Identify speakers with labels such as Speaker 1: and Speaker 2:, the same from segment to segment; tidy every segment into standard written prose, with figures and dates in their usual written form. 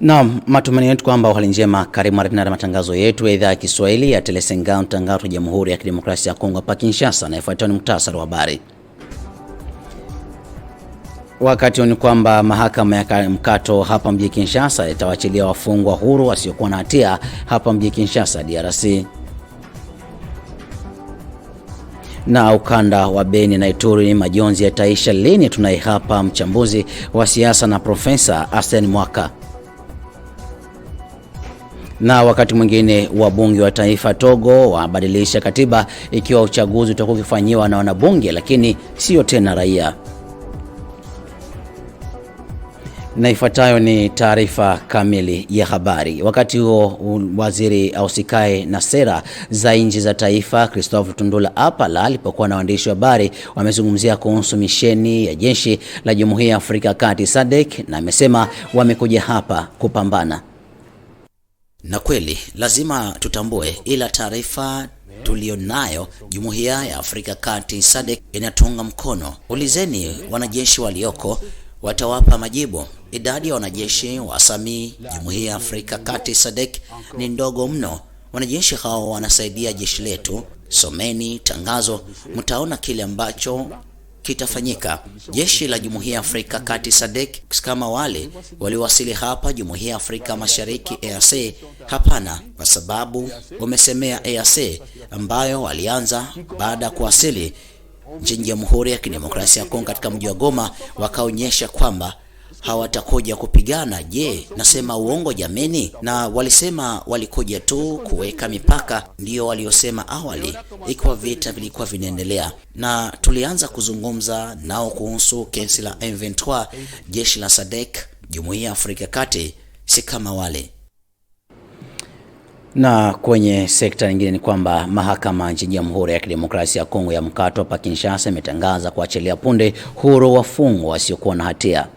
Speaker 1: Naam, matumaini yetu kwamba hali njema. Karibu na matangazo yetu ya idhaa ya Kiswahili ya Telesengao Tangazo ya Jamhuri ya Kidemokrasia ya Kongo hapa Kinshasa, na ifuatayo ni muhtasari wa habari. Wakati ni kwamba mahakama ya mkato hapa mjini Kinshasa itawaachilia wafungwa huru wasiokuwa na hatia hapa mjini Kinshasa, DRC. Na ukanda wa Beni na Ituri, majonzi yataisha lini? Tunaye hapa mchambuzi wa siasa na Profesa Arsene Mwaka. Na wakati mwingine wabunge wa taifa Togo wabadilisha katiba ikiwa uchaguzi utakuwa ukifanywa na wanabunge lakini sio tena raia. Na ifuatayo ni taarifa kamili ya habari. Wakati huo waziri ausikae na sera za nchi za taifa Christophe Tundula Apala alipokuwa na waandishi wa habari wamezungumzia kuhusu misheni ya jeshi la Jumuiya ya Afrika Kati SADC, na amesema wamekuja hapa kupambana. Na kweli lazima tutambue, ila taarifa tulionayo Jumuiya ya Afrika Kati SADC inatunga mkono. Ulizeni wanajeshi walioko, watawapa majibu. Idadi ya wanajeshi wa SAMI Jumuiya ya Afrika Kati SADC ni ndogo mno. Wanajeshi hao wanasaidia jeshi letu. Someni tangazo, mtaona kile ambacho kitafanyika. Jeshi la Jumuiya ya Afrika Kati SADC kama wale waliwasili hapa Jumuiya ya Afrika Mashariki EAC? Hapana, kwa sababu wamesemea EAC ambayo walianza baada ya kuwasili nchini Jamhuri ya Kidemokrasia ya Kongo katika mji wa Goma, wakaonyesha kwamba hawatakuja kupigana. Je, nasema uongo jameni? Na walisema walikuja tu kuweka mipaka, ndio waliosema awali, ikiwa vita vilikuwa vinaendelea. Na tulianza kuzungumza nao kuhusu kesi la M23. Jeshi la SADC Jumuiya ya Afrika Kati si kama wale. Na kwenye sekta nyingine ni kwamba mahakama nchini Jamhuri ya Kidemokrasia ya Kongo ya mkato hapa Kinshasa imetangaza kuachilia punde huru wafungwa wasiokuwa na hatia.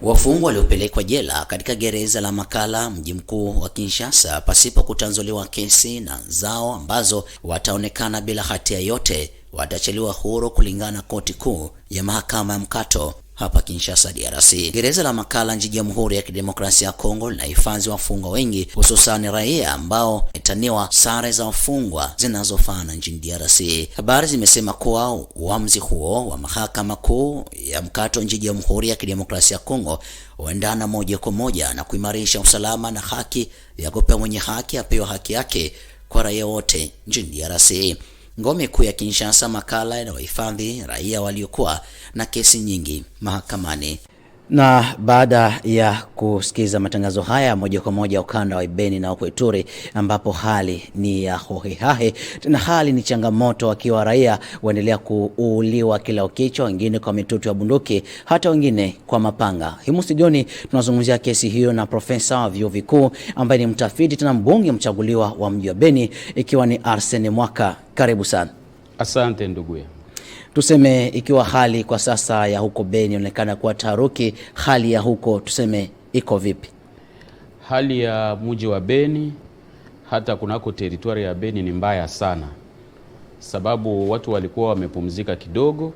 Speaker 1: Wafungwa waliopelekwa jela katika gereza la Makala, mji mkuu wa Kinshasa, pasipo kutanzuliwa kesi na zao ambazo wataonekana bila hatia yote, watachiliwa huru kulingana na koti kuu ya mahakama ya mkato hapa Kinshasa, DRC. Gereza la Makala nchini Jamhuri ya Kidemokrasia ya Kongo linahifadhi wafungwa wengi, hususan raia ambao wametaniwa sare za wafungwa zinazofana nchini DRC. Habari zimesema kuwa uamuzi huo wa mahakama kuu ya mkato nchini Jamhuri ya Kidemokrasia ya Kongo huendana moja kwa moja na kuimarisha usalama na haki ya kupewa mwenye haki apewe haki yake kwa raia wote nchini DRC. Ngome kuu ya Kinshasa, Makala, na wahifadhi raia waliokuwa na kesi nyingi mahakamani. Na baada ya kusikiza matangazo haya moja kwa moja ukanda wa Beni na Ituri, ambapo hali ni ya hohehahe, na hali ni changamoto, wakiwa raia waendelea kuuliwa kila ukichwa, wengine kwa mitutu ya bunduki, hata wengine kwa mapanga. Himu studioni tunazungumzia kesi hiyo na profesa wa vyuo vikuu ambaye ni mtafiti tena mbunge mchaguliwa wa mji wa Beni, ikiwa ni Arsene Mwaka. Karibu sana.
Speaker 2: Asante ndugu yangu.
Speaker 1: Tuseme ikiwa hali kwa sasa ya huko Beni inaonekana kuwa taharuki, hali ya huko tuseme iko vipi?
Speaker 2: Hali ya mji wa Beni hata kunako territory ya Beni ni mbaya sana, sababu watu walikuwa wamepumzika kidogo,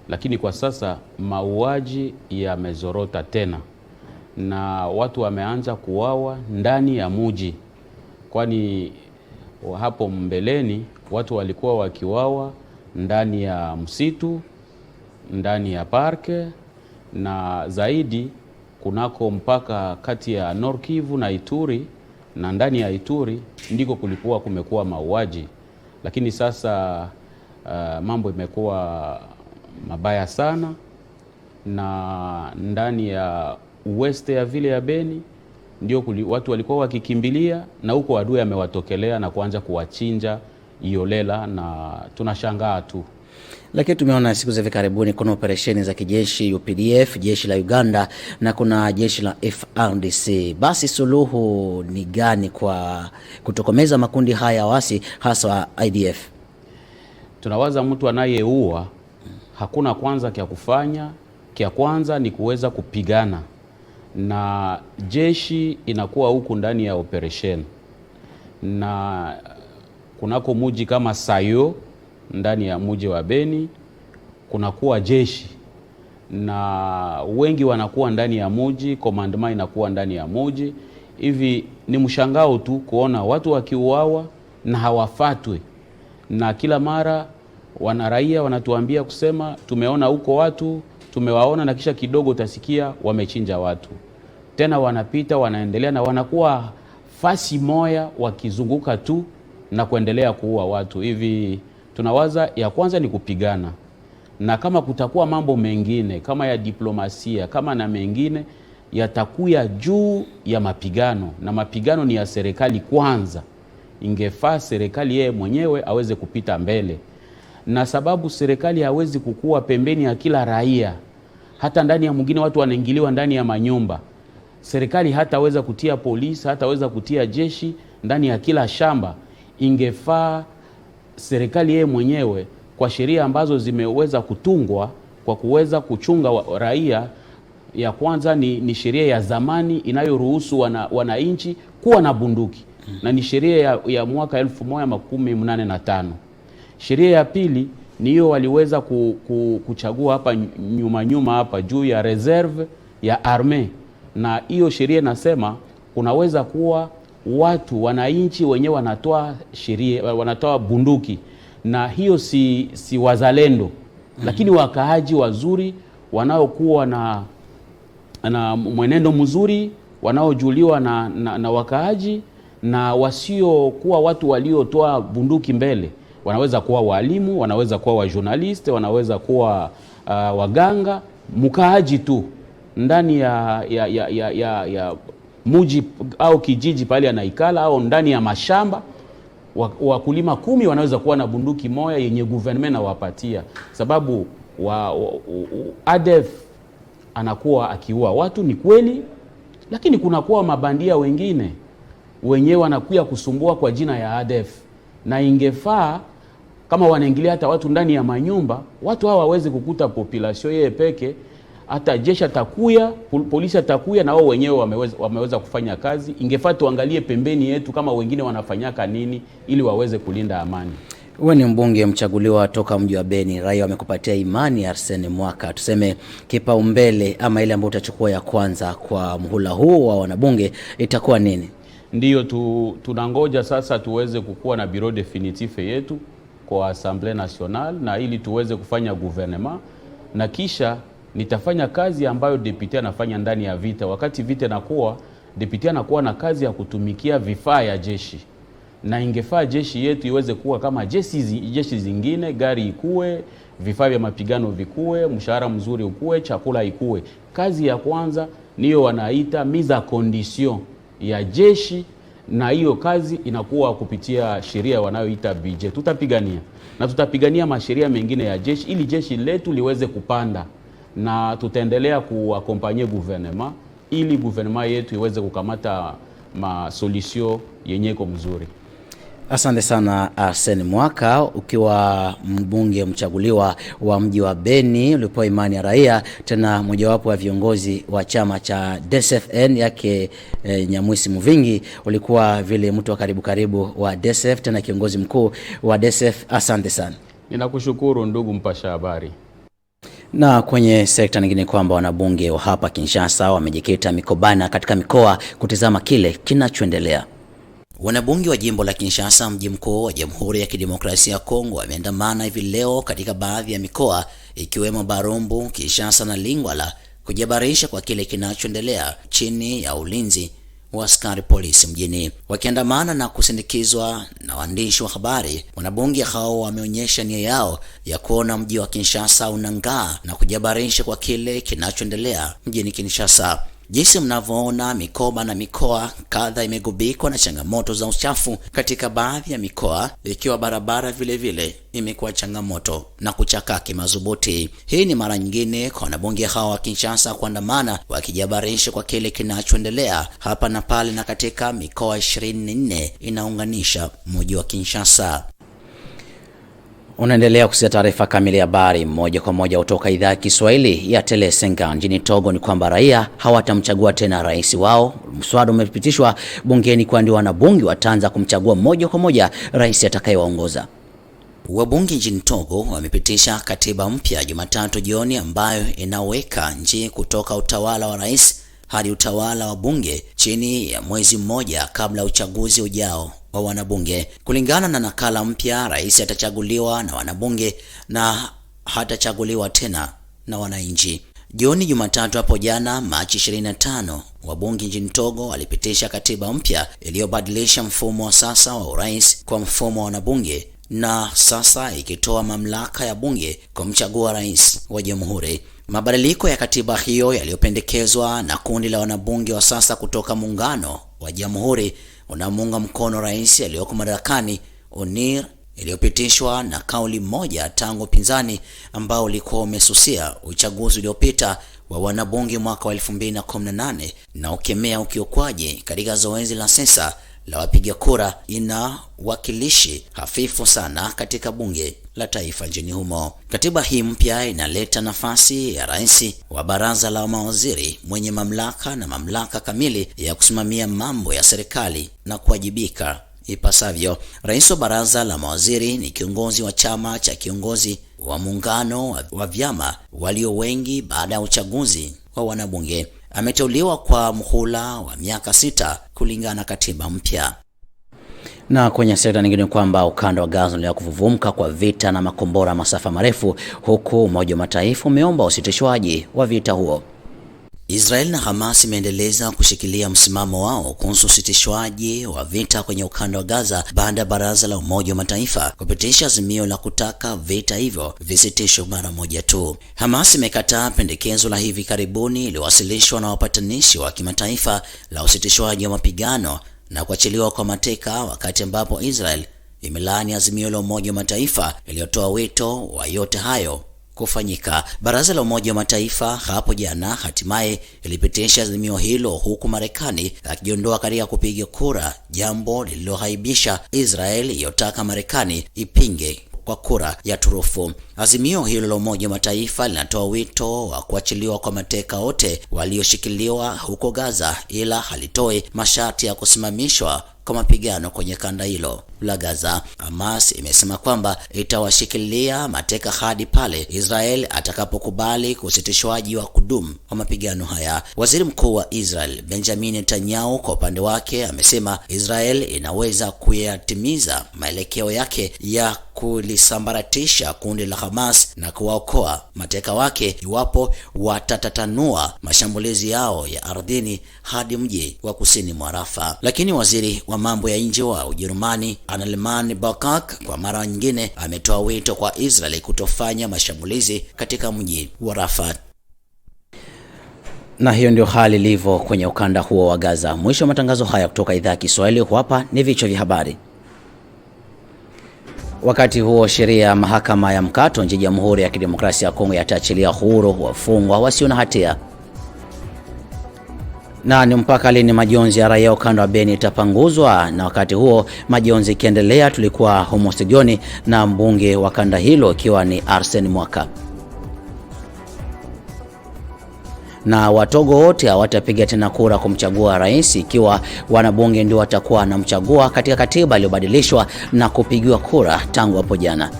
Speaker 2: lakini kwa sasa mauaji yamezorota tena na watu wameanza kuuawa ndani ya mji, kwani hapo mbeleni watu walikuwa wakiuawa ndani ya msitu, ndani ya parke, na zaidi kunako mpaka kati ya Nord Kivu na Ituri, na ndani ya Ituri ndiko kulikuwa kumekuwa mauaji. Lakini sasa mambo imekuwa mabaya sana, na ndani ya west ya vile ya Beni ndio watu walikuwa wakikimbilia, na huko adui amewatokelea na kuanza kuwachinja iolela, na tunashangaa tu.
Speaker 1: Lakini tumeona siku za hivi karibuni kuna operesheni za kijeshi UPDF, jeshi la Uganda, na kuna jeshi la FARDC. Basi suluhu ni gani kwa kutokomeza makundi haya wasi, hasa IDF?
Speaker 2: Tunawaza mtu anayeua hakuna kwanza kia kufanya, kia kwanza ni kuweza kupigana, na jeshi inakuwa huku ndani ya operation, na kunako muji kama Sayo ndani ya muji wa Beni kunakuwa jeshi, na wengi wanakuwa ndani ya muji, commandement inakuwa ndani ya muji. Hivi ni mshangao tu kuona watu wakiuawa na hawafatwe, na kila mara wanaraia wanatuambia kusema tumeona huko watu, tumewaona, na kisha kidogo utasikia wamechinja watu. Tena wanapita wanaendelea na wanakuwa fasi moya wakizunguka tu na kuendelea kuua watu. Hivi tunawaza ya kwanza ni kupigana, na kama kutakuwa mambo mengine kama ya diplomasia kama na mengine yatakuya juu ya mapigano, na mapigano ni ya serikali kwanza. Ingefaa serikali yeye mwenyewe aweze kupita mbele, na sababu serikali hawezi kukua pembeni ya kila raia. Hata ndani ya mwingine watu wanaingiliwa ndani ya manyumba, serikali hataweza kutia polisi, hataweza kutia jeshi ndani ya kila shamba. Ingefaa serikali yeye mwenyewe kwa sheria ambazo zimeweza kutungwa kwa kuweza kuchunga raia. Ya kwanza ni sheria ya zamani inayoruhusu wananchi kuwa na bunduki, na ni sheria ya mwaka 1985. Sheria ya pili ni hiyo waliweza kuchagua hapa nyuma hapa juu ya reserve ya arme, na hiyo sheria nasema kunaweza kuwa watu wananchi wenyewe wanatoa bunduki, na hiyo si wazalendo, lakini wakaaji wazuri wanaokuwa na mwenendo mzuri, wanaojuliwa na wakaaji, na wasio kuwa watu waliotoa bunduki mbele. Wanaweza kuwa walimu, wanaweza kuwa wa journalist, wanaweza kuwa waganga, mkaaji tu ndani ya muji au kijiji pale anaikala, au ndani ya mashamba. Wakulima 10 wanaweza kuwa na bunduki moja yenye government wapatia, sababu ADF anakuwa akiua watu, ni kweli, lakini kunakuwa mabandia wengine wenyewe wanakuja kusumbua kwa jina ya ADF, na ingefaa kama wanaingilia hata watu ndani ya manyumba, watu hawa waweze kukuta population yeye peke, hata jeshi atakuya, polisi atakuya, na wao wenyewe wameweza kufanya kazi. Ingefaa tuangalie pembeni yetu kama wengine wanafanyaka nini ili waweze kulinda amani.
Speaker 1: Wewe ni mbunge mchaguliwa toka mji wa Beni, raia wamekupatia imani Arsene Mwaka. Tuseme kipaumbele ama ile ambayo utachukua ya kwanza kwa mhula huu wa wanabunge itakuwa nini?
Speaker 2: Ndiyo tunangoja sasa tuweze kukua na bureau definitif yetu kwa Assemblée Nationale, na ili tuweze kufanya gouvernement, na kisha nitafanya kazi ambayo deputy anafanya ndani ya vita. Wakati vita inakuwa, deputy anakuwa na kazi ya kutumikia vifaa ya jeshi, na ingefaa jeshi yetu iweze kuwa kama jeshi zingine, gari ikue, vifaa vya mapigano vikue, mshahara mzuri ukue, chakula ikue. Kazi ya kwanza niyo wanaita mise en condition ya jeshi, na hiyo kazi inakuwa kupitia sheria wanayoita budget. Tutapigania na tutapigania masheria mengine ya jeshi ili jeshi letu liweze kupanda, na tutaendelea kuakompanye gouvernement ili gouvernement yetu iweze kukamata solution yenye iko mzuri.
Speaker 1: Asante sana Arsene Mwaka, ukiwa mbunge mchaguliwa wa mji wa Beni, ulipewa imani ya raia, tena mojawapo wa viongozi wa chama cha DSFN yake Nyamwisi Muvingi. Ulikuwa vile mtu wa karibu wa DSF, tena kiongozi mkuu wa DSF. Asante sana.
Speaker 2: Ninakushukuru ndugu mpasha habari.
Speaker 1: Na kwenye sekta nyingine kwamba wanabunge wa hapa Kinshasa wamejikita mikobana katika mikoa kutizama kile kinachoendelea. Wanabunge wa jimbo la Kinshasa, mji mkuu wa Jamhuri ya Kidemokrasia ya Kongo, wameandamana hivi leo katika baadhi ya mikoa ikiwemo Barumbu, Kinshasa na Lingwala kujihabarisha kwa kile kinachoendelea chini ya ulinzi wa askari polisi mjini. Wakiandamana na kusindikizwa na waandishi wa habari, wanabunge hao wameonyesha nia yao ya kuona mji wa Kinshasa unang'aa na kujihabarisha kwa kile kinachoendelea mjini Kinshasa. Jinsi mnavyoona, mikoba na mikoa kadha imegubikwa na changamoto za uchafu katika baadhi ya mikoa, ikiwa barabara vile imekuwa changamoto na kuchakaa kimadhubuti. Hii ni mara nyingine kwa wanabunge hawa wa Kinshasa kuandamana wakijihabarisha kwa kile kinachoendelea hapa na pale na katika mikoa 24 inaunganisha mji wa Kinshasa. Unaendelea kusikia taarifa kamili ya habari moja kwa moja kutoka idhaa ya Kiswahili ya Tele Senga. Nchini Togo ni kwamba raia hawatamchagua tena rais wao. Mswada umepitishwa bungeni kwa ndio wanabunge wataanza kumchagua moja kwa moja rais atakayewaongoza. Wabunge nchini Togo wamepitisha katiba mpya Jumatatu jioni ambayo inaweka nchi kutoka utawala wa rais hadi utawala wa bunge chini ya mwezi mmoja kabla uchaguzi ujao wa wanabunge. Kulingana na nakala mpya, rais atachaguliwa na wanabunge na hatachaguliwa tena na wananchi. Jioni Jumatatu hapo jana Machi 25, wabunge nchini Togo walipitisha katiba mpya iliyobadilisha mfumo wa sasa wa urais kwa mfumo wa wanabunge na sasa ikitoa mamlaka ya bunge kumchagua rais wa jamhuri. Mabadiliko ya katiba hiyo yaliyopendekezwa na kundi la wanabunge wa sasa kutoka muungano wa jamhuri unamunga mkono rais aliyoko madarakani Onir, iliyopitishwa na kauli moja tangu pinzani ambao ulikuwa umesusia uchaguzi uliopita wa wanabunge mwaka wa 2018 na ukemea ukiukwaji katika zoezi la sensa la wapiga kura. Ina wakilishi hafifu sana katika bunge la taifa nchini humo. Katiba hii mpya inaleta nafasi ya rais wa baraza la mawaziri mwenye mamlaka kamili ya kusimamia mambo ya serikali na kuwajibika ipasavyo. Rais wa baraza la mawaziri ni kiongozi wa chama cha kiongozi wa muungano wa vyama walio wengi baada ya uchaguzi wa wanabunge. Ameteuliwa kwa muhula wa miaka 6 kulingana na katiba mpya. Na kwenye sekta nyingine kwamba ukanda wa Gaza unaendelea kuvuvumka kwa vita na makombora masafa marefu, huku Umoja wa Mataifa umeomba usitishwaji wa vita huo. Israel na Hamas imeendeleza kushikilia msimamo wao kuhusu usitishwaji wa vita kwenye ukanda wa Gaza baada ya baraza la Umoja wa Mataifa kupitisha azimio la kutaka vita hivyo visitishwe mara moja tu. Hamas imekataa pendekezo la hivi karibuni iliyowasilishwa na wapatanishi wa kimataifa la usitishwaji wa mapigano na kuachiliwa kwa mateka, wakati ambapo Israel imelaani azimio la Umoja wa Mataifa iliyotoa wito wa yote hayo kufanyika. Baraza la Umoja wa Mataifa hapo jana hatimaye ilipitisha azimio hilo, huku Marekani akijiondoa katika kupiga kura, jambo lililohaibisha Israel iliyotaka Marekani ipinge kwa kura ya turufu. Azimio hilo la Umoja wa Mataifa linatoa wito wa kuachiliwa kwa mateka wote walioshikiliwa huko Gaza, ila halitoe masharti ya kusimamishwa kwa mapigano kwenye kanda hilo la Gaza. Hamas imesema kwamba itawashikilia mateka hadi pale Israel atakapokubali kusitishwaji wa kudumu wa mapigano haya. Waziri Mkuu wa Israel Benjamin Netanyahu kwa upande wake amesema Israel inaweza kuyatimiza maelekeo yake ya kulisambaratisha kundi la Hamas na kuwaokoa mateka wake iwapo watatatanua mashambulizi yao ya ardhini hadi mji wa kusini mwa Rafa. Lakini waziri wa mambo ya nje wa Ujerumani Annalena Baerbock kwa mara nyingine ametoa wito kwa Israel kutofanya mashambulizi katika mji wa Rafa. Na hiyo ndio hali ilivyo kwenye ukanda huo wa Gaza. Mwisho wa matangazo haya kutoka idhaa ya Kiswahili. Hapa ni vichwa vya habari. Wakati huo sheria ya mahakama ya mkato nchini Jamhuri ya Kidemokrasia ya Kongo yataachilia huru wafungwa wasio na hatia. Na ni mpaka lini majonzi ya raia ukanda wa Beni itapanguzwa? Na wakati huo majonzi ikiendelea, tulikuwa humo studioni na mbunge wa kanda hilo ikiwa ni Arsene Mwaka. Na Watogo wote hawatapiga tena kura kumchagua rais ikiwa wanabunge ndio watakuwa wanamchagua katika katiba iliyobadilishwa na kupigiwa kura tangu hapo jana.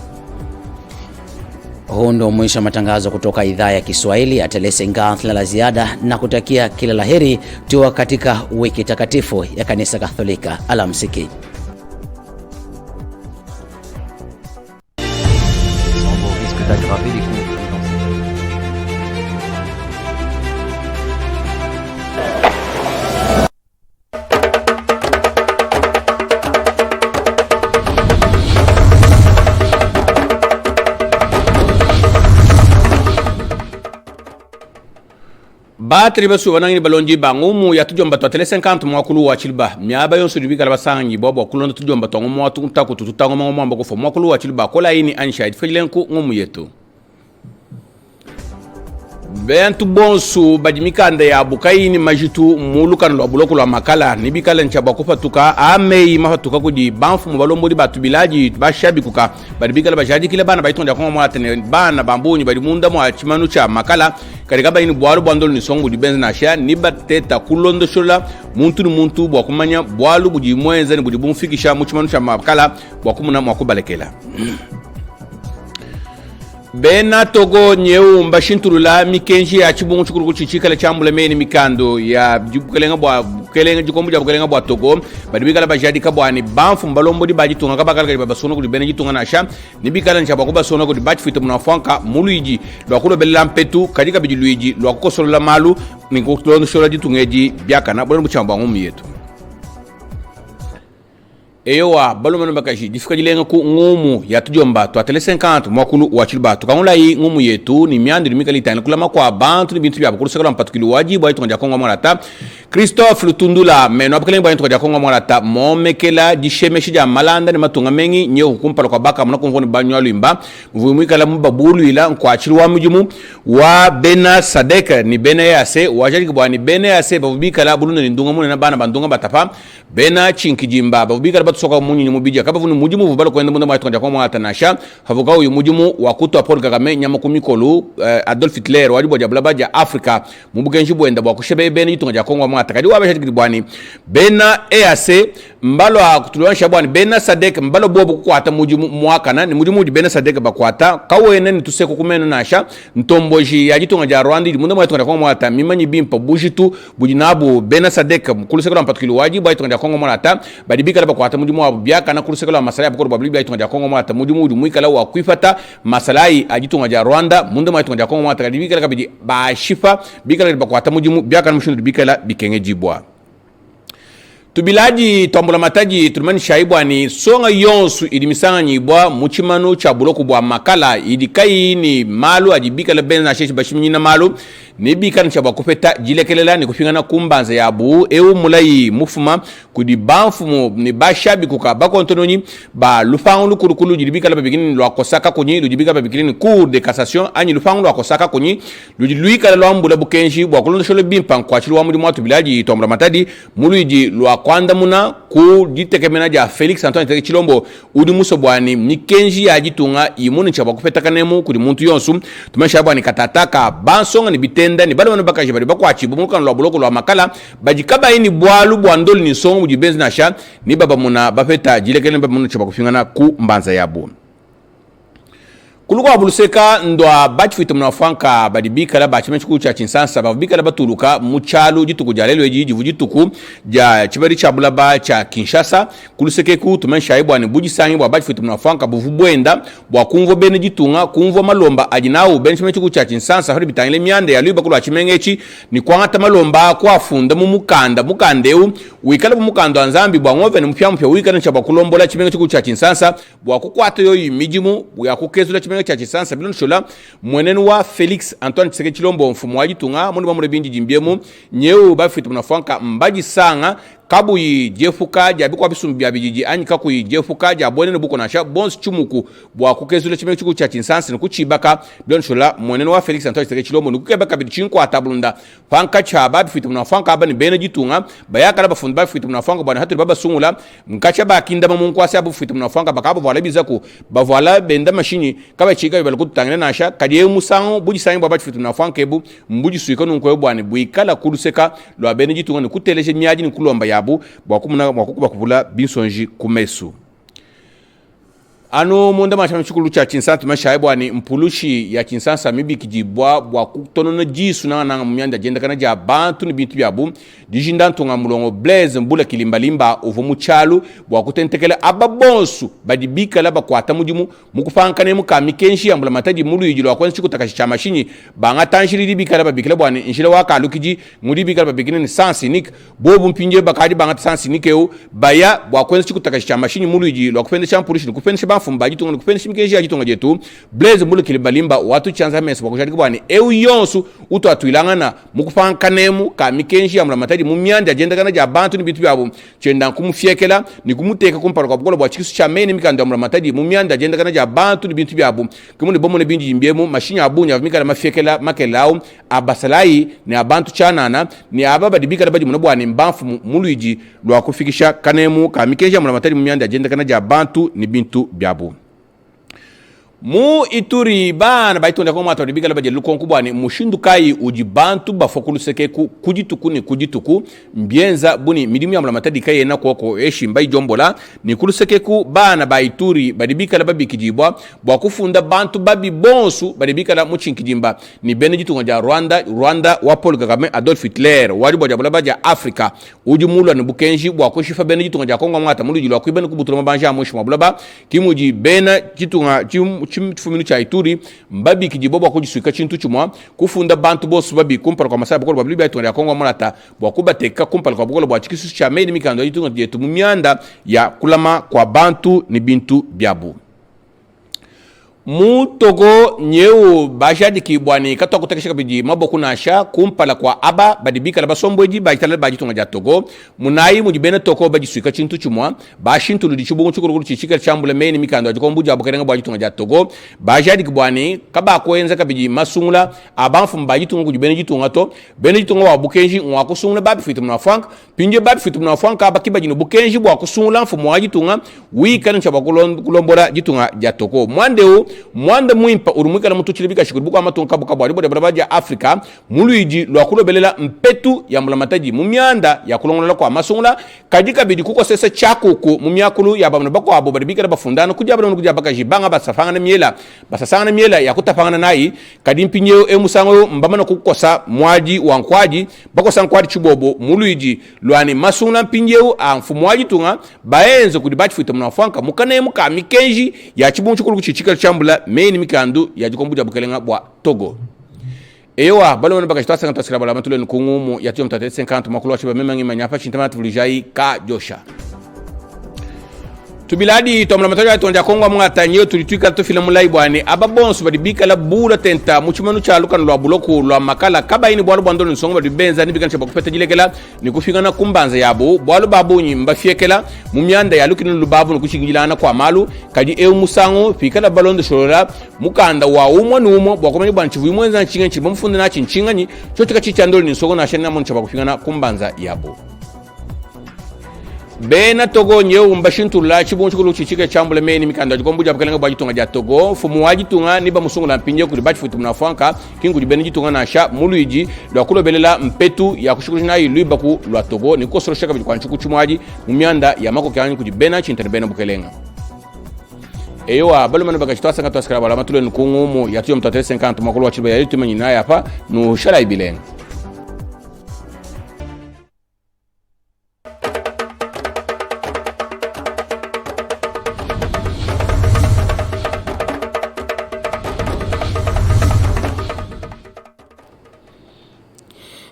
Speaker 1: Huu ndio mwisho wa matangazo kutoka idhaa ya Kiswahili ya Telese Ngathla la ziada, na kutakia kila laheri tuwa katika wiki takatifu ya Kanisa Katholika. Alamsiki.
Speaker 2: Batri basu wanangi balonji bangumu ya tujomba to tele 50 mwa kulu wa chilba miaba yonsu dibi kala basangi bobo kulondo tujomba to mwa tunta tutango mwa mbako fo mwa kulu wa chilba kola ini anshait filenku ngumu yetu bentu bonsu badimikanda ya bukaini majitu mulukan lo buloko lo makala nibikala nchaba ko fatuka amei mafatuka kudi banfu mubalombo di batu bilaji bashabi kuka badibikala bajaji kile bana baitonda ko mwa tene bana bambuni badimunda mwa chimanu cha makala karika baini bwalu bandol ni songu di benz na sha ni bateta kulondo shola muntu bwa kumanya bwalu budi mwenza ni budi bumfikisha mu chimanu cha makala bwa kumuna mwa kubalekela
Speaker 3: bena togo nyeu mbashinturula mikenji ya chibungu chukuru chichika la chambula meni mikando ya kelenga jikombu ja kelenga bwa togo badibikala bajadi kabwani banfu mbalombo di baji tunga kabakala kali babasono kuli bena jitunga nasha nibikala nchaba kuba sono kuli baji fito munafanka muluiji lwakulo belampetu kadika biji luiji lwakukosolo la malu ninkulono shola jitungeji biakana bwana mchamba ngumu yetu eyowa balomano bakashi difika jilenga ku ngumu ya tujomba to atele 50 mwakulu wachilba tukangula yi ngumu yetu ni miandi mikali tani kulama kwa bantu ni bintu byabo kulusakala mpatukili wajibu ayi tunga kongo mwalata Christophe Lutundula meno abakelenga bayi tunga kongo mwalata momekela dishemeshi ja malanda ni matunga mengi nye hukumpala kwa baka muna kongo ni banyo imba mvumikala mbabulu ila kwa chilwa mjumu wa Bena Sadek ni Bena Yase wajali kibwa ni Bena Yase babubikala buluna ni ndunga muna na bana bandunga batapa Bena Chinkijimba babubikala batu soka munyi ni mubija kaba vunu mujimu vubalo kwenda munda mwa tunga kwa tanasha havuka uyu mujimu wakuto Paul Kagame nyama kumikolu Adolf Hitler wajibu jabulaba ja Afrika mubugenji bwenda bwa kushebe Bena yitunga Kongo mwa takadi wabashati bwani Bena EAC mbalo akutulwanisha bwani Bena Sadek mbalo bobo kukwata mujimu mwakana ni mujimu di Bena Sadek bakwata kawene ni tuseko kumeno nasha ntomboji yajitunga ja Rwanda munda mwa tunga Kongo mwa mimanyi bimpa bujitu bujinabu Bena Sadek kuluseko mpatukili wajibu tunga Kongo mwa ta badibika bakwata mujimu wa biaka na kuluseko masala ya bukoro babli tunga Kongo mwa ta mujimu mwikala wa kuifata masalai ajitunga ja Rwanda munda mwa tunga Kongo mwa ta kadibika kabiji ba shifa bika bakwata mujimu biaka na mushindu bika bikenge jibwa tubilaji tombola mataji tulmani shaibwa ni songa yonsu idimisanga nyibwa muchimano cha buloku bwa makala idikai ni malu ajibika la benza sheshi bashimi na malu nibika ni chabwa kupeta jilekelela ni kufingana kumbanza ya abu ewu mulai mufuma kudi banfumu ni bashabi kuka bako antononi ba lufangu kurukulu jibika la babikini lwa kosaka kunyi lujibika babikini cour de cassation anyi lufangu lwa kosaka kunyi lujiluika la mbula bukenshi bwa kulunda shole bimpa kwa chilu wa mudi mwatu bilaji tombola matadi muluiji lwa kwanda muna ku jitekemena ja Felix Antoine Teke Chilombo udi muso bwani nikenji ya jitunga imuni chabwa kupeta kanemu kudi muntu yonsu tumesha bwani katataka bansonga ni bitenda ni bado wanabakaji bari bakwa chibu muka lwa buloko lwa makala bajikaba ini bwalu bwandoli ni songu bujibenzi nasha ni baba muna bafeta jilekele baba muna chabwa kufingana ku mbanza yabu kuluko abuluseka ndwa bachifite munafanka badibika la bachime chikucha cha Kinshasa babika la batuluka muchalu jituku jalelo ejivu jituku ja chibari cha bulaba cha Kinshasa kuluseke ku tumensha ibwa ni buji sangi bwa bachifite munafanka buvubwenda bwa kumvo bene jitunga kumvo malomba ajinawo benchime chikucha cha Kinshasa hori bitangile miande ya liba kulwa chimengechi ni kwangata malomba kwa funda mu mukandeu wikala mu mukando anzambi bwa ngove ni mpya wikala cha bakulombola chimengechi chikucha cha Kinshasa bwa kukwata yo imijimu bwa kukezula chimengechi cha Kinshasa bilon shola mwenenu wa Felix Antoine Teke Chilombo mfumu wajitunga mundu bamure binji jimbiemu nyeu bafitu munafanka mbaji sanga kabu yi jefuka jabi kwa bisumbi abijiji anyika ku jefuka jabone ne buko nasha bons chumuku bwa kukezule chime chuku cha Kinshasa kuchibaka bilon shola mwenenu wa Felix Antoine Teke Chilombo nukubeka bidichin kwa tablunda fanka cha babi fitu munafanka abani bene jitunga bayaka laba fundu babi fitu munafanka bwana hatu baba sungula mkacha bakinda mamungu ase abu fitu munafanka bakabo voila bizaku ba voila benda machine kaba chika bala kutangana nasha kadiye musango buji sangi baba fitu munafanka ebu mbuji suiko nunko bwana buikala kuluseka lwa bene jitunga ni kuteleje miaji ni kulomba yabu bwakuba kubula binsonji kumesu ano munda machama chukulu cha Kinshasa tumashaibu ni mpulushi ya Kinshasa mibi kijibwa bwa kutonono jisu na myanda jenda kana ja bantu ni bintu byabu dijinda ntunga mulongo Blaise Mbula Kilimbalimba uvu muchalu bwa kutentekele ababonsu badibika laba kwata mujimu mukufankane mukamikenshi ambula mataji mulu yijilo akwanza chikutaka cha mashinyi banga tanshiri dibika laba bikila bwani inshile waka lukiji mudibika laba bikine ni sansinik bobu mpinje bakadi banga sansinike eu baya bwa kwanza chikutaka cha mashinyi mulu yijilo akufendesha mpulushi nikufendesha fumba jitunga nikufendesha mikeji ya jitunga jetu Blaise Mbula Kilimbalimba watu chanza mesa bakushati bwani eu yonsu uto atuilangana mukufankanemu kamikenshi ambula mataji mumyanda agenda kana ja bantu ni bitu byabo chenda kumufyekela ni kumuteka kumpara kwa bukola bwa chikisu cha meni mikanda amura matadi mumyanda agenda kana ja bantu ni bitu byabo kimuni bomo ne binji jimbiemu mashinya abunya vimika na mafyekela makelao abasalai ni abantu chanana ni ababa dibika na baji munabwa ni mbamfu muluiji lwa kufikisha kanemu kamikenja amura matadi mumyanda agenda kana ja bantu ni bintu byabo mu Ituri bana baitonda ko mata bigala baje lukonku bwani mushindu kai uji bantu bafokulu seke kujituku ni kujituku mbienza buni midimu ya mlamatadi kai na koko eshi mbai jombola ni kuluseke ku bana ba Ituri badibikala babi kijibwa bwa kufunda bantu babi bonsu badibikala muchinkijimba ni benejitu nga Rwanda wa Paul Kagame Adolf Hitler wali bwa jabula baja Afrika uji mulwa ni bukenji bwa kushifa benejitu nga Kongo mwata mulu jilwa kuibene kubutula mabanja mwishu mabulaba kimuji bena jitu nga chimfuminu cha Ituri mbabi kijibwa kujisuika chintu chumwa kufunda bantu bosu babi kumpala kwa masaba kwa babi baitu nga Kongo mwata bwa kubateka kumpala kwa bukolo bwa chikisu cha meni mikando jitu nga jetu mumianda ya kulama kwa bantu ni bintu biabu mu Togo nyeu bajadi ki bwani katwa kutekesha biji maboku nasha kumpala kwa aba badibika la basombweji baitala bajitunga ja Togo munayi mu jibena Togo bajisuika chintu chumwa bashintu ludi chubungu chukuru chichika chambule meni mikando ajikombuja abukerenga bajitunga ja Togo bajadi ki bwani kaba koenza kabiji masungula abanfu mbajitunga kujibena jitunga to bene jitunga wa bukenji ngwa kusungula babi fitu mna frank pinje babi fitu mna frank aba kiba jino bukenji bwa kusungula mfu mwa jitunga wikana chaba kulombora jitunga ja Togo mwande mwimpa urumwika na mtuchilibika shikurubuku ama tunkabuka bwari bode barabaja Afrika muluiji lwakulo belela mpetu ya mulamataji mumianda ya kulongola kwa masungula kajika bidi kuko sese chakuku mumiakulu ya babana bako abo baribika na bafundana kujabana kujaba baka jibanga basafangana miela basasangana miela ya kutapangana nai kadimpinyo emusango mbamana kukosa mwaji wankwaji bako sankwadi chibobo muluiji lwani masungula mpinyo amfumwaji tunga baenzo kudibachi fuita mnafanka mukane muka mikenji ya chibungu chukuru kuchichika chambula meni mikandu ya jikombuja bukelenga bwa Togo ewa balona baka chitwa sanga tasira bala matule nkungumu ya tiyo mtate 50 makulu wachiba memangi manyapa chintamata vulijai ka josha tubiladi to mlamataja tonja Kongo mwata nyo tulitwika to filamu lai bwani ababonso badibika la bula tenta muchimanu cha lukan lwa buloko lwa makala kaba ini bwalo bandolo nsongo badibenza nibika chaba kupeta jilekela ni kufingana kumbanza yabo bwalo babunyi mbafiekela mumyanda ya lukinu lubabu nukushingilana kwa malu kaji eu musango fikala balondo shorora mukanda wa umwa numo bwakomani bwanchi vimwenza nchinga nchiba mfunde na chinchinga ni chotika chichandolo ni nsongo na shena munu chaba kufingana kumbanza yabo bena Togo nyeu mbashintula chibungu chukulu chichike chambule meni mikanda jikombuja bakalenga bajitunga ja Togo fumu wajitunga niba musungula mpinje kulibati futu mnafanka kingu jibeni jitunga na sha muluiji lwa kulo belela mpetu ya kushukuru na iluiba ku lwa Togo ni kosoro shaka bijikwa nchuku chumwaji mumianda ya mako kyanyi kujibena chinterbena bukelenga ewa balumana bagachitwa sanga twaskara bala matule nkungumu yatiyo mtate 50 makulu wa chiba ya yitu menyi na yapa no shala ibilenga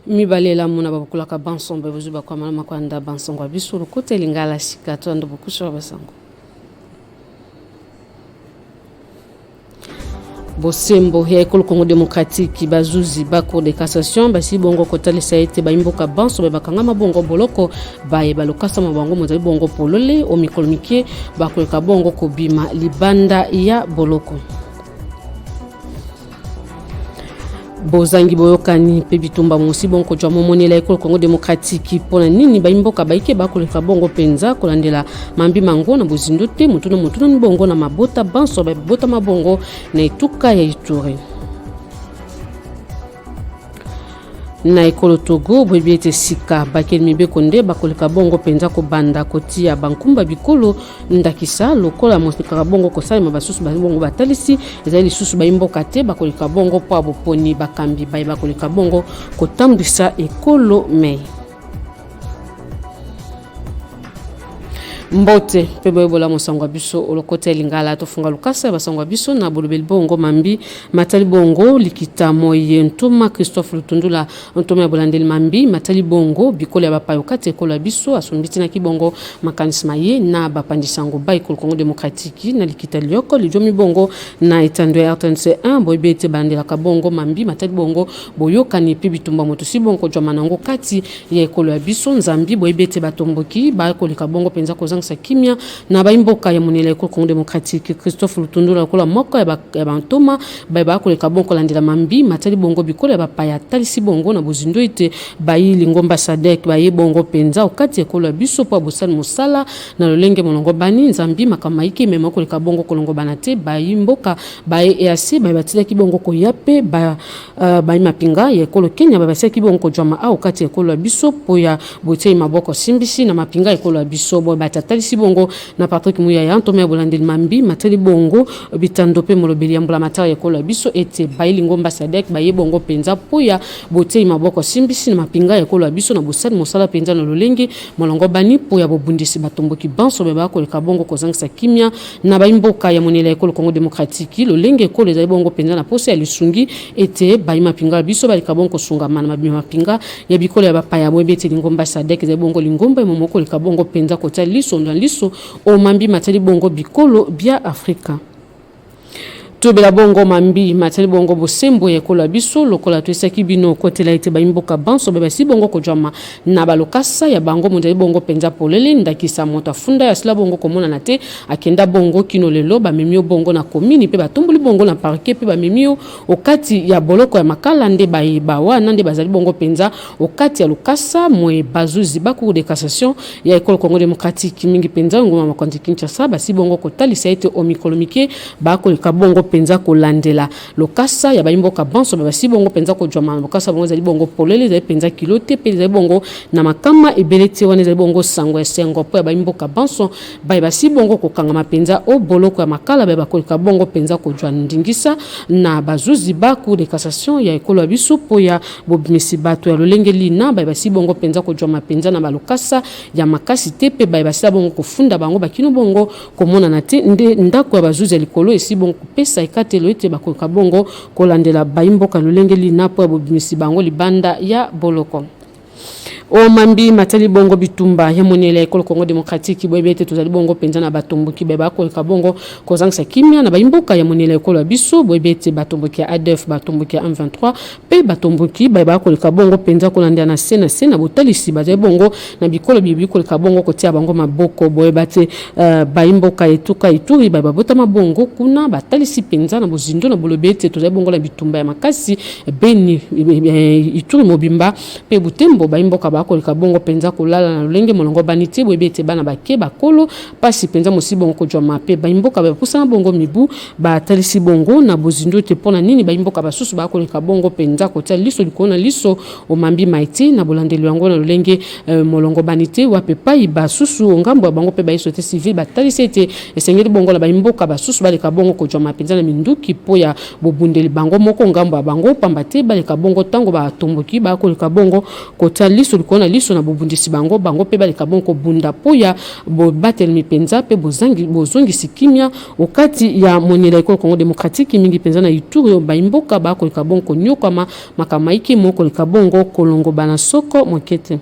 Speaker 4: mibalela muna babukulaka bansombe buzuba kwa mama kwanda bansongwa bisuru kote lingala shikato ndo bukusho basango bosembo ya ekolo Congo démocratique bazuzi ba cour de cassation basi bongo kotali saite ba imboka banso ba kangama bongo boloko ba lokasa mabango mozabi bongo polole o mikolomike ba koleka bongo kobima libanda ya boloko bozangi boyokani pe bitumba mosi bonko jwa momonela ekolo Congo démocratique pona nini baimboka baike bakoleka bongo penza kolandela mambi mango na bozindo te mutuno ni bongo na mabota banso babota mabongo na etuka ya Ituri na ekolo Togo boyebete sika bakeli mibe konde bakoleka bongo penza ko banda kotia bankumba bikolo ndakisa lokola mosika bongo kosala mabasusu bongo batalisi ezali susu baimboka te bakoleka bongo po aboponi bakambi bakoleka bongo kotambisa ekolo mei mbote pebe bola mosangwa biso olokote lingala tofunga lukasa basangwa biso na bolobeli bongo mambi matali bongo likita moye ntoma Christophe Lutundula ntoma ya bolandeli mambi matali bongo bikolo ya bapayokate ekola biso asumbiti na kibongo makanisma ye na bapandisango ba ekolo Congo démocratique na likita lioko lijomi bongo na etando ya RTNC1 boyebete bandela kabongo mambi matali bongo boyokani pe bitumba moto si bongo jwa manango kati ya ekolo ya biso nzambi boyebete batomboki ba ekolo kabongo penza koza kozangisa kimia na baimboka ya monela ekolo Congo démocratique. Christophe Lutundula kola moko ya bantoma ba koleka bongo landela mambi matali bongo bikolo ya bapaya talisi bongo na bozindo ite bayi lingomba sadek bayi bongo penza okati ekolo biso po bosal mosala na lolenge molongo bani nzambi makamaiki mema koleka bongo kolongo banate bayi mboka bayi EAC bayi batila ki bongo koyape bayi mapinga ya ekolo Kenya bayi basaki bongo kojama a okati ekolo biso po ya botei maboko simbisi na mapinga ekolo biso bo batatalisi bongo na Patrick Muyaya ntome ya bolandeli mambi matali bongo bitando pe molobeli ya mbula matari ekolo biso ete bayi lingomba sadek bayi bongo penza po ya botei maboko simbisi na mapinga ekolo biso na bosali mosala penza na lolenge molongo bani po ya bobundisi batomboki banso beba koleka bongo kozangisa kimia na baimboka ya monela ekolo Congo démocratique lolenge ekolo ezali bongo penza na posa ya lisungi ete bayi mapinga biso baleka bongo kosunga mana mapinga ya bikolo ya bapaya bwebete lingomba sadek ezali bongo lingomba momoko leka bongo penza kota liso na liso o mambi matali bongo bikolo bia Afrika. Tobela bongo mambi matali bongo bosembo ya kola biso lokola twesaki bino kotela ite baimboka banso beba si bongo kojama na balokasa ya bango mondeli bongo penza polele ndakisa moto afunda ya sila bongo komona na te akenda bongo kino lelo bamemio bongo na komini pe batomboli bongo na parke pe bamemio okati ya boloko ya makala nde bayiba wana nde bazali bongo penza okati ya lokasa mwe bazuzi baku de cassation ya ekolo Congo démocratique mingi penza ngoma makonzi Kinshasa basi bongo kotalisa ite omikolomike bakoleka bongo penza kolandela lokasa ya baimboka banso basi bongo penza kojama lokasa bongo zali bongo polele zali penza kilote pe zali bongo na makama ebeleti wana zali bongo sango ya sengo po ya baimboka banso basi bongo kokanga mapenza o boloko ya makala bakoleka bongo penza kojwa ndingisa na bazuzi baku de cassation ya ekolo biso po ya bobimisi bato ya lolenge lina basi bongo penza kojwa mapenza na balokasa ya makasi tepe basi bongo kofunda bango bakino bongo komona na te ndako ya bazuzi ya likolo esi bongo pesa ikatelo ete bakoleka bongo kolandela baimboka lolenge lina po ya bobimisi bango libanda ya boloko. O mambi matali bongo bitumba ya monela ekolo Congo démocratique boyebete tozali bongo penza na batomboki beba koleka bongo kozangisa kimia na baimboka ya monela ekolo biso boyebete batomboki ya ADF batomboki ya M23 pe batomboki beba koleka bongo penza kolandela na sena botalisi bazali bongo na bikolo bibi koleka bongo kotia bango maboko boyebate baimboka etuka ituri beba botama bongo kuna batalisi penza na bozindo na bolobete tozali bongo na bitumba ya makasi beni ituri mobimba pe butembo baimboka bakoleka bongo penza kolala na lolenge molongo baniti boyebete bana bake bakolo pasi penza mosibongo kojwa pe baimboka bapusa bongo mibu batalisi bongo na bozindo te pona nini baimboka basusu bakoleka bongo penza kotia liso likona liso o mambi maiti na bolandeli yango na lolenge molongo baniti wapepai basusu ngambo ya bango pe baiso te civil batalisi te esengeli bongo la baimboka basusu baleka bongo kojwa penza na minduki po ya bobundeli bango moko ngambo ya bango pambate baleka bongo tango batomboki bakoleka bongo kotia liso likona liso na bobundisi bango pe baleka bongo bunda po ya bobateli mipenza pe bozongi sikimia okati ya monela ekolo Congo démocratique mingi penza na Ituri baimboka bakoleka bongo nyokama makamaiki moko koleka bongo kolongo bana soko mokete.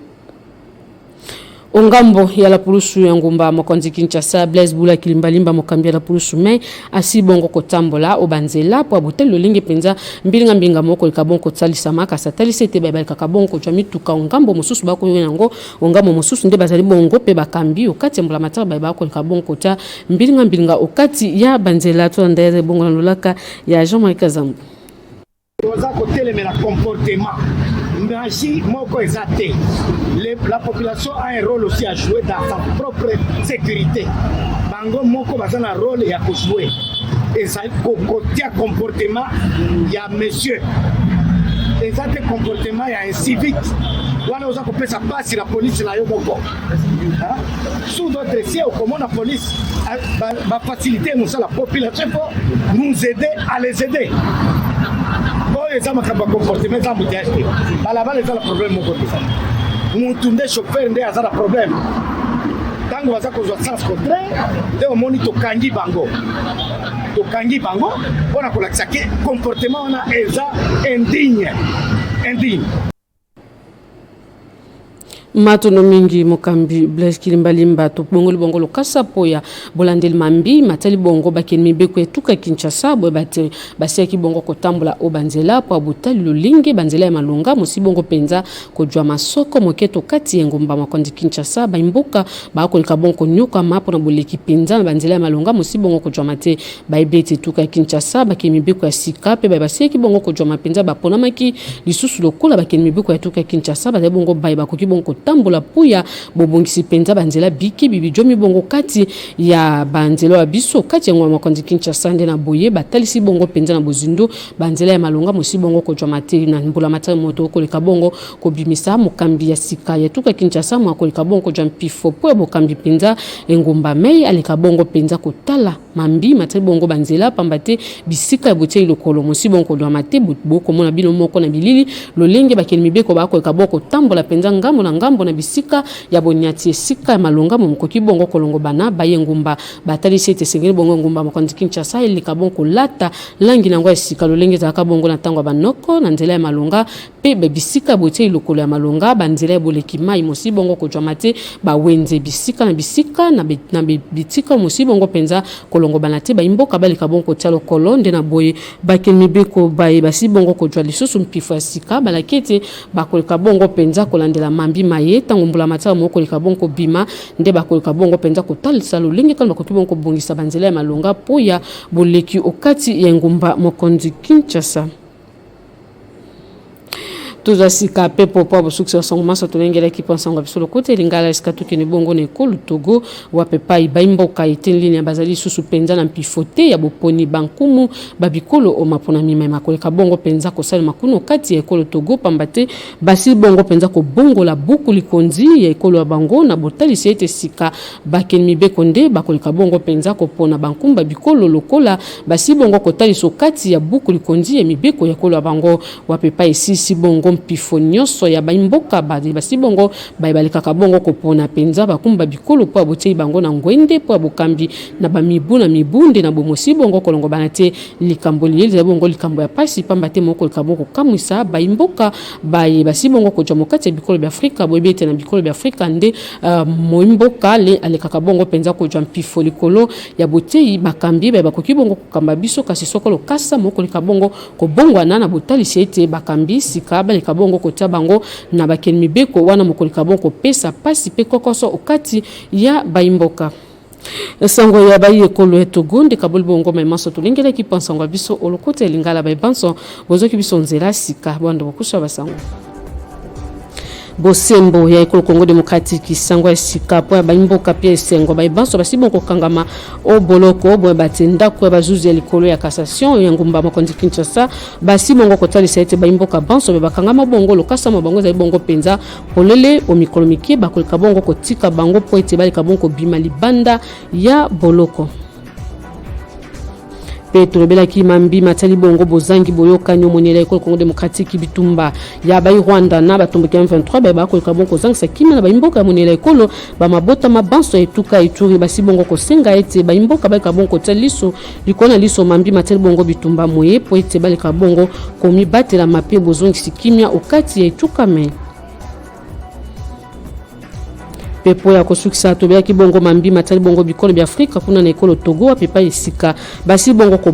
Speaker 4: Ongambo ya la pulusu ya ngumba mokonzi Kinshasa Blaise Bula Kilimbalimba mokambi ya la pulusu mai asi bongo kotambola obanzela po abotel lolinge penza mbinga moko likabongo tsalisa maka satalise te babali kakabongo twa mituka ongambo mosusu bako yango ongambo mosusu nde bazali bongo pe bakambi okati mbula matara babako likabongo ta mbinga okati ya banzela to ndere bongo na lolaka ya Jean-Marie Kazambu.
Speaker 5: Oza kotelemela comportement magie moko ezate. La population a un rôle aussi à jouer dans sa propre sécurité. Bango moko baza na rôle ya ko jouer. Ezali kotia comportement ya monsieur. Ezate comportement ya un civique. Wana oza kopesa pasi la police na yo moko. Sous d'autres si au comment la police va faciliter nous la population pour nous aider à les aider. Ça m'a comportement ça m'a dit balabala c'est le problème mon côté ça mutunde chauffeur nde azala problème tango baza kozwa sens contraire nde omoni tokangi bango mpona kolakisa ke comportement wana eza indigne.
Speaker 4: Matono mingi mokambi Blaise Kilimbalimba to bongo lokasa poya bolandeli mambi matali bongo bakeni mibeko etuka Kinshasa bwe bate basiaki bongo kotambola o banzela po abutali lulinge banzela ya malonga mosi bongo penza ko jwa masoko moketo kati engomba makondi Kinshasa baimboka bakoleka bongo nyoka mapo na boleki penza banzela ya malonga mosi bongo ko jwa mate baibeti etuka Kinshasa bakeni mibeko ya sika pe basiaki bongo ko jwa mapenza bapona maki lisusu lokola bakeni mibeko etuka Kinshasa ba bongo baiba ko bongo tambola puya bobongisi penza banzela biki bibi jomi bongo kati ya banzela wa biso kati ya ngwa makondi Kinshasa nde na boye batalisi bongo penza na bozindo banzela ya malonga mosi bongo ko jwa mate na mbula mata moto ko leka bongo ko bimisa mokambi ya sika ya tuka Kinshasa mo ko leka bongo ko jwa mpifo po bokambi penza engomba mei aleka bongo penza ko tala mambi mate bongo banzela pambate bisika ya bote lokolo mosi bongo ko jwa mate boko mona bino moko na bilili lolenge bakeni mibeko bako leka bongo tambola penza ngambo na ngambo na bisika ya bonyati sika ya malonga mo mkoki bongo kolongo bana baye ngumba batali sete sengeli bongo ngumba makondi Kinshasa ilika bongo lata langi na ngwa sika lolenge za kabongo na tangwa banoko na nzela ya malonga pe bisika bote ilokolo ya malonga banzela ya boleki mai mosi bongo ko jwamate ba wenze bisika na bisika na bitika mosi bongo penza kolongo bana te ba imboka balika bongo talo kolonde na boye bakeni mibeko baye basi bongo ko jwa lisusu mpifa sika balakete bakoleka bongo penza kolandela mambi maye tango mbula matala moko leka bongo bima nde bakoleka bongo penza kotalisa lulinge kana bakoki bongo bongisa banzela ya malonga poya boleki okati ya ngumba mokondi Kinshasa. Tuza sika pepo po bosuksi wasongo maso tulengela kipa nsongo bisolo kote lingala iskatuki ni bongo ne kolu Togo wapepa ibaimboka itenlini ya bazali susu penza na mpifote ya boponi bankumu babikolo o mapona mima makoleka bongo penza kosali makuno kati ya ekolo Togo pambate basi bongo penza ko bongo la buku likonzi ya ekolo ya bango na botali siete sika bakeni mibeko nde bakoleka bongo penza ko pona bankumba bikolo lokola basi bongo kotali so kati ya buku likonzi ya mibeko ya ekolo ya bango wapepa isisi bongo mpifo nyonso ya baimboka basi bongo baibalika kabongo kopona penza bakumba bikolo po abotei bango na ngwende po abokambi na bamibu na mibunde na bomosi bongo kolongo banate likambo liyeli bongo likambo ya pasi pambate moko likaboko kamwisa baimboka basi bongo kojwa mokati ya bikolo bya Afrika boyebete na bikolo bya Afrika nde moimboka le aleka kabongo penza kojwa mpifo likolo ya botei bakambi bakoki bongo kokamba biso kasi sokolo kasa moko likabongo kobongwa na botali siete bakambi sika kabongo kotia bango na bakeni mibeko wana mokolika bongo pesa pasi pe kokoso okati ya baimboka sango ya bayi ekolo ya Togo nde kaboli bongo maimaso tulingela kipansango biso olokote lingala baibanso bozoki biso nzela sika bando bokusha basango bosembo ya ekolo Congo Democratique sango ya sika po ya baimboka pia esengo baibanso basi bongo kangama o boloko bo batenda ko bazuzi ya likolo ya cassation ya ngumba makondi Kinshasa basi bongo kotali sete baimboka banso bakangama bongo lokasa mabango za bongo penza polele o mikolo mikie bakoleka bongo kotika bango po ete balika bongo bima libanda ya boloko Petro belaki mambi matali bongo bozangi boyoka nyomonela ekolo Congo Democratique bitumba ya bayi Rwanda na batumbuki M23 ba ko kabongo zangisa kimana baimboka monela ekolo ba mabota mabanso etuka ituri basi bongo ko senga ete baimboka ba kabongo taliso likona liso mambi matali bongo bitumba moye po ete ba kabongo komi batela mape bozongi sikimia okati ya etuka me pepo ya kosukisa to bya bongo mambi matali bongo bikolo bya Afrika kuna na ekolo Togo apepa isika basi bongo ko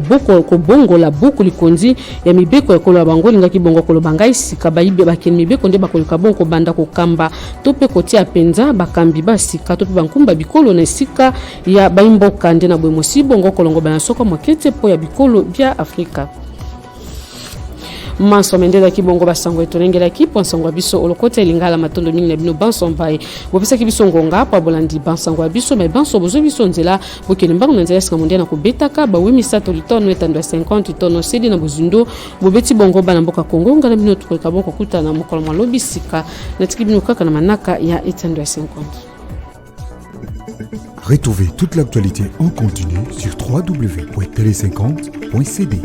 Speaker 4: bongo la buku likonzi ya mibeko ekolo ya bango linga bongo kolo bangai sika baibe bakeni mibeko nde bakoleka bongo banda ko kamba to pe kotia penza bakambi basika to pe bankumba bikolo na sika ya baimboka nde na bwemosi bongo kolongo bana soko mokete po ya bikolo bya Afrika Manso mendela kibongo basango etonengela kiponsango biso olokote lingala matondo mingi na bino banso mbaye bopesa kibiso ngonga pa bolandi bansango biso mais banso bozo biso nzela bokene mbango na nzela sika na kubetaka ba wimisa to litono etando 50 tono sedi na bozundo bobeti bongo bana mboka Kongo ngala bino tukoleka bongo kuta na mokolo malobi sika na tiki bino kaka na manaka ya etando 50.
Speaker 6: Retrouvez toute l'actualité en continu sur www.tele50.cd.